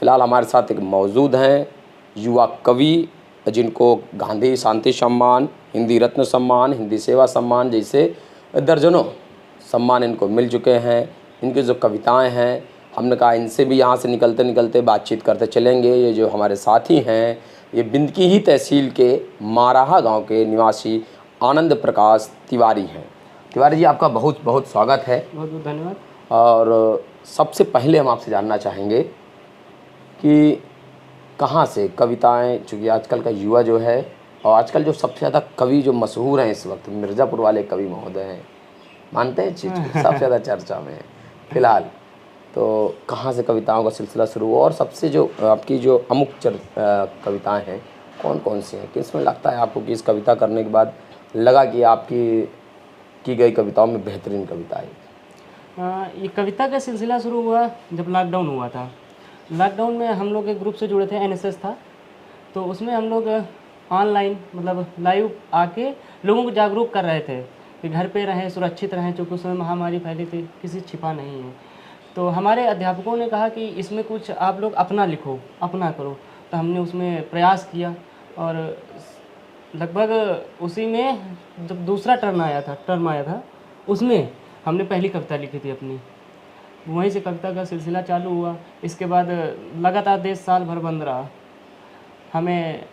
फ़िलहाल हमारे साथ एक मौजूद हैं युवा कवि, जिनको गांधी शांति सम्मान, हिंदी रत्न सम्मान, हिंदी सेवा सम्मान जैसे दर्जनों सम्मान इनको मिल चुके हैं। इनकी जो कविताएं हैं, हमने कहा इनसे भी यहाँ से निकलते निकलते बातचीत करते चलेंगे। ये जो हमारे साथी हैं, ये बिंदकी ही तहसील के माराहा गांव के निवासी आनंद प्रकाश तिवारी हैं। तिवारी जी, आपका बहुत बहुत स्वागत है। बहुत बहुत धन्यवाद। और सबसे पहले हम आपसे जानना चाहेंगे कि कहाँ से कविताएं, चूँकि आजकल का युवा जो है और आजकल जो सबसे ज़्यादा कवि जो मशहूर हैं इस वक्त, मिर्ज़ापुर वाले कवि महोदय हैं, मानते हैं चीज़ को सबसे ज़्यादा चर्चा में है फ़िलहाल। तो कहाँ से कविताओं का सिलसिला शुरू हुआ और सबसे जो आपकी जो अमुक कविताएं हैं कौन कौन सी हैं? किसमें लगता है आपको कि इस कविता करने के बाद लगा कि आपकी की गई कविताओं में बेहतरीन कविता है? ये कविता का सिलसिला शुरू हुआ जब लॉकडाउन हुआ था। लॉकडाउन में हम लोग एक ग्रुप से जुड़े थे, एनएसएस था। तो उसमें हम लोग ऑनलाइन मतलब लाइव आके लोगों को जागरूक कर रहे थे कि घर पे रहें, सुरक्षित रहें, क्योंकि उस समय महामारी फैली थी, किसी छिपा नहीं है। तो हमारे अध्यापकों ने कहा कि इसमें कुछ आप लोग अपना लिखो, अपना करो। तो हमने उसमें प्रयास किया और लगभग उसी में जब दूसरा टर्म आया था उसमें हमने पहली कविता लिखी थी अपनी। वहीं से कविता का सिलसिला चालू हुआ। इसके बाद लगातार देश साल भर बंद रहा। हमें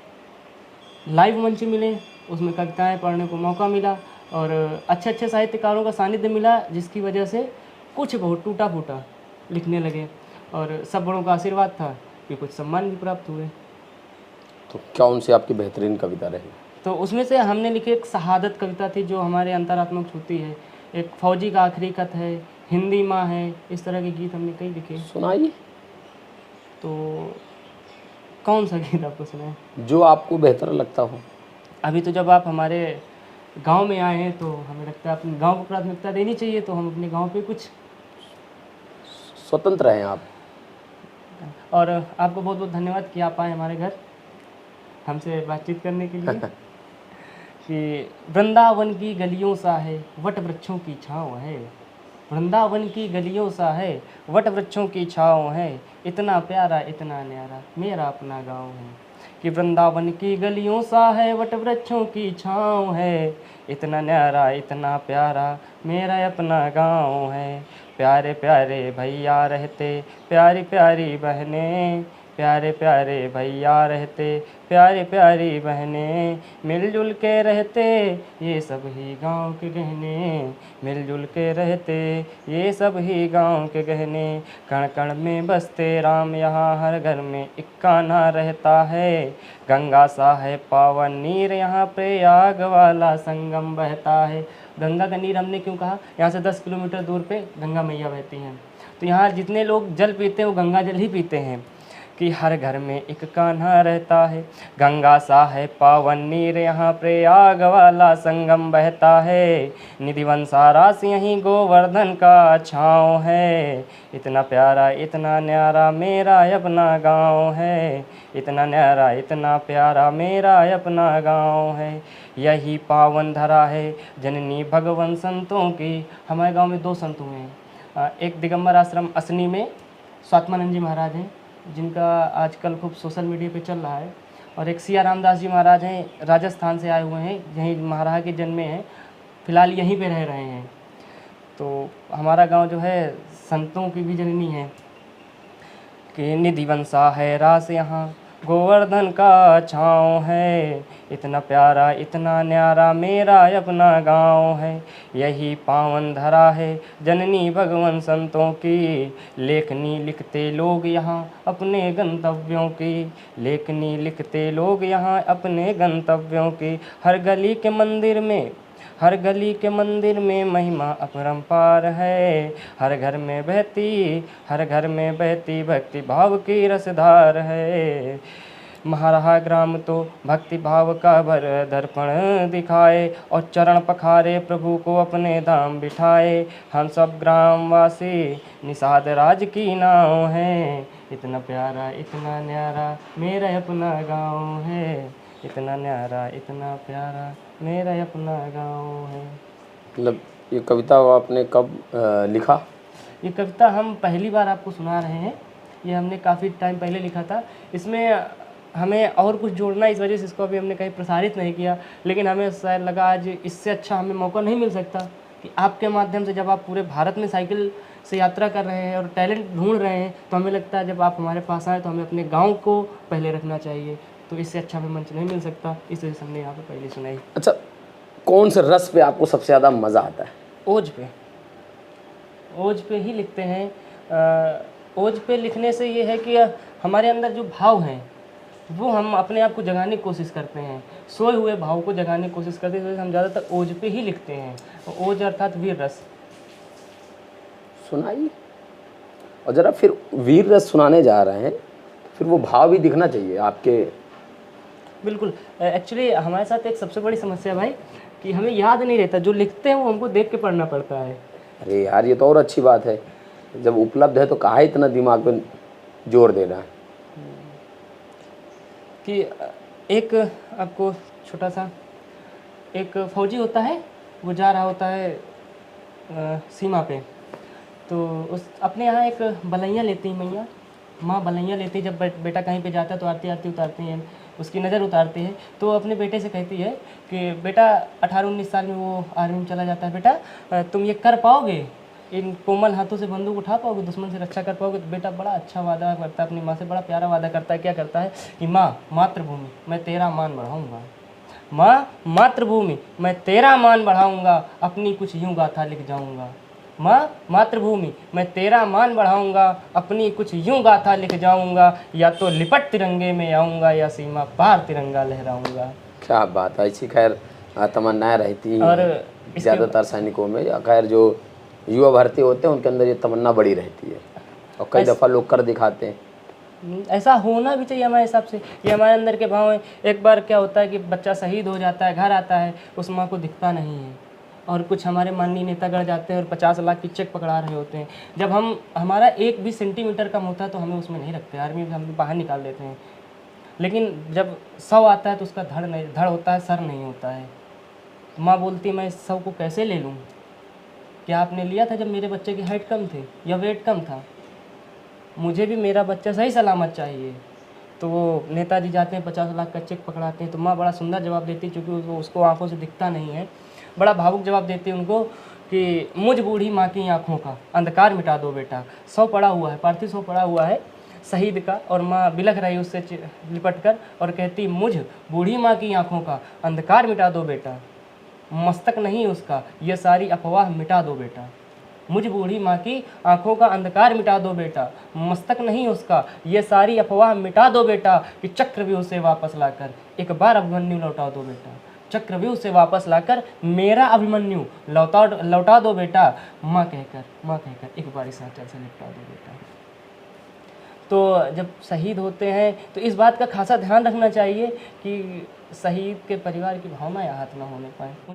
लाइव मंच मिले, उसमें कविताएं पढ़ने को मौका मिला और अच्छे अच्छे साहित्यकारों का सानिध्य मिला, जिसकी वजह से कुछ बहुत टूटा फूटा लिखने लगे और सब बड़ों का आशीर्वाद था कि कुछ सम्मान भी प्राप्त हुए। तो क्या उनसे आपकी बेहतरीन कविता रही? तो उसमें से हमने लिखी एक शहादत कविता थी जो हमारे अंतरात्मा को छूती है। एक फौजी का आखिरी खत है, हिंदी माँ है, इस तरह के गीत हमने कई लिखे। सुनाइए। तो कौन सा गीत आपको सुनाए? जो आपको बेहतर लगता हो। अभी तो जब आप हमारे गांव में आए हैं तो हमें लगता है अपने गांव को प्राथमिकता देनी चाहिए, तो हम अपने गांव पे कुछ स्वतंत्र हैं आप। और आपको बहुत बहुत धन्यवाद कि आप आए हमारे घर हमसे बातचीत करने के लिए। कि वृंदावन की गलियों सा है वट वृक्षों की छाँव है, वृंदावन की गलियों सा है वट वृक्षों की छाँव है, इतना प्यारा इतना न्यारा मेरा अपना गाँव है। कि वृंदावन की गलियों सा है वट वृक्षों की छाँव है, इतना न्यारा इतना प्यारा मेरा अपना गाँव है। प्यारे प्यारे भैया रहते प्यारी प्यारी बहनें, प्यारे प्यारे भैया रहते प्यारी प्यारी बहनें, मिलजुल के रहते ये सब ही गाँव के गहने, मिलजुल के रहते ये सब ही गाँव के गहने। कण कण में बसते राम यहाँ हर घर में एक कान्हा रहता है, गंगा सा है पावन नीर यहाँ प्रयाग वाला संगम बहता है। गंगा का नीर हमने क्यों कहा? यहाँ से 10 किलोमीटर दूर पे गंगा मैया बहती हैं। तो यहाँ जितने लोग जल पीते हैं वो गंगा जल ही पीते हैं। कि हर घर में एक कान्हा रहता है, गंगा सा है पावन नीर यहाँ प्रयाग वाला संगम बहता है, निधि वंसारास यहीं गोवर्धन का छाँव है, इतना प्यारा इतना न्यारा मेरा अपना गाँव है, इतना न्यारा इतना प्यारा मेरा अपना गाँव है। यही पावन धरा है जननी भगवन संतों की। हमारे गाँव में 2 संत हुए हैं। एक दिगंबर आश्रम असनी में स्वात्मानंद जी महाराज हैं, जिनका आजकल खूब सोशल मीडिया पे चल रहा है, और एक सिया रामदास जी महाराज हैं, राजस्थान से आए हुए हैं, यहीं महाराज के जन्मे हैं, फ़िलहाल यहीं पे रह रहे हैं। तो हमारा गांव जो है संतों की भी जननी है। कि निधि वंसा है रास यहाँ गोवर्धन का छाँव है, इतना प्यारा इतना न्यारा मेरा अपना गाँव है। यही पावन धरा है जननी भगवन संतों की, लेखनी लिखते लोग यहाँ अपने गंतव्यों की, लेखनी लिखते लोग यहाँ अपने गंतव्यों की। हर गली के मंदिर में हर गली के मंदिर में महिमा अपरंपार है, हर घर में बहती भक्ति भाव की रसधार है। महाराहा ग्राम तो भक्ति भाव का भर दर्पण दिखाए, और चरण पखारे प्रभु को अपने धाम बिठाए। हम सब ग्रामवासी निषाद राज की नाव हैं, इतना प्यारा इतना न्यारा मेरा अपना गाँव है, इतना न्यारा इतना प्यारा मेरा अपना गाँव है। मतलब ये कविता आपने कब लिखा? ये कविता हम पहली बार आपको सुना रहे हैं। ये हमने काफ़ी टाइम पहले लिखा था। इसमें हमें और कुछ जोड़ना है, इस वजह से इसको अभी हमने कहीं प्रसारित नहीं किया, लेकिन हमें शायद लगा आज इससे अच्छा हमें मौका नहीं मिल सकता कि आपके माध्यम से जब आप पूरे भारत में साइकिल से यात्रा कर रहे हैं और टैलेंट ढूंढ रहे हैं, तो हमें लगता है जब आप हमारे पास आए तो हमें अपने गांव को पहले रखना चाहिए। तो इससे अच्छा हमें मंच नहीं मिल सकता, इस वजह से हमने यहाँ पे पहले सुनाई। अच्छा, कौन से रस पे आपको सबसे ज़्यादा मज़ा आता है? ओज पे, ओज पे ही लिखते हैं। ओज पे लिखने से ये है कि हमारे अंदर जो भाव हैं वो हम अपने आप को जगाने की कोशिश करते हैं, सोए हुए भाव को जगाने की कोशिश करते हैं, इस वजह से हम ज़्यादातर ओज पे ही लिखते हैं। ओज अर्थात वीर रस। सुनाइए। और ज़रा फिर वीर रस सुनाने जा रहे हैं, फिर वो भाव भी दिखना चाहिए आपके। बिल्कुल। एक्चुअली हमारे साथ एक सबसे बड़ी समस्या भाई कि हमें याद नहीं रहता, जो लिखते हैं वो हमको देख के पढ़ना पड़ता है। अरे यार, ये तो और अच्छी बात है, जब उपलब्ध है तो काहे इतना दिमाग पे जोर देना है। कि एक आपको छोटा सा, एक फौजी होता है, वो जा रहा होता है सीमा पे, तो उस अपने यहाँ एक बलैया लेती है मैया, माँ बलैया लेती है। जब बेटा कहीं पे जाता है तो आरती आरती उतारती है, उसकी नज़र उतारती है, तो वो अपने बेटे से कहती है कि बेटा 18-19 साल में वो आर्मी में चला जाता है, बेटा तुम ये कर पाओगे, इन कोमल हाथों से बंदूक उठा पाओगे, दुश्मन से रक्षा कर पाओगे? तो बेटा बड़ा अच्छा वादा करता है, अपनी माँ से बड़ा प्यारा वादा करता है। क्या करता है कि माँ मातृभूमि मैं तेरा मान बढ़ाऊँगा, माँ मातृभूमि मैं तेरा मान बढ़ाऊँगा, अपनी कुछ यूँ गाथा लिख जाऊँगा। माँ मातृभूमि मैं तेरा मान बढ़ाऊँगा, अपनी कुछ यूँ गाथा लिख जाऊँगा, या तो लिपट तिरंगे में आऊँगा या सीमा पार तिरंगा लहराऊँगा। क्या बात है, ऐसी खैर तमन्नाएं रहती और हैं ज़्यादातर सैनिकों में, या खैर जो युवा भर्ती होते हैं उनके अंदर ये तमन्ना बड़ी रहती है, और कई दफ़ा लोग कर दिखाते हैं। ऐसा होना भी चाहिए हमारे हिसाब से, ये हमारे अंदर के भाव हैं। एक बार क्या होता है कि बच्चा शहीद हो जाता है, घर आता है, उस माँ को दिखता नहीं है, और कुछ हमारे माननीय नेतागढ़ जाते हैं और 50 लाख की चेक पकड़ा रहे होते हैं। जब हमारा 1 भी सेंटीमीटर कम होता है तो हमें उसमें नहीं रखते, आर्मी में हम बाहर निकाल देते हैं। लेकिन जब 100 आता है तो उसका धड़ होता है, सर नहीं होता है। माँ बोलती है मैं इस 100 को कैसे ले लूँ? क्या आपने लिया था जब मेरे बच्चे की हाइट कम थी या वेट कम था? मुझे भी मेरा बच्चा सही सलामत चाहिए। तो वो नेताजी जाते हैं, 50 लाख का चेक पकड़ाते हैं, तो माँ बड़ा सुंदर जवाब देती है, क्योंकि उसको आंखों से दिखता नहीं है। बड़ा भावुक जवाब देती है उनको कि मुझ बूढ़ी माँ की आंखों का अंधकार मिटा दो बेटा। 100 पड़ा हुआ है, पार्थिव 100 पड़ा हुआ है शहीद का, और माँ बिलख रही उससे लिपट कर और कहती मुझ बूढ़ी माँ की आंखों का अंधकार मिटा दो बेटा, मस्तक नहीं उसका ये सारी अफवाह मिटा दो बेटा। मुझ बूढ़ी माँ की आंखों का अंधकार मिटा दो बेटा, मस्तक नहीं उसका ये सारी अफवाह मिटा दो बेटा, कि चक्रव्यूह से वापस लाकर एक बार अभिमन्यु लौटा दो बेटा, चक्रव्यूह से वापस लाकर मेरा अभिमन्यु लौटा दो बेटा, माँ कहकर एक बार इस आंचल से लिपटा दो बेटा। तो जब शहीद होते हैं तो इस बात का खासा ध्यान रखना चाहिए कि शहीद के परिवार की भावनाएं आहत ना होने पाए।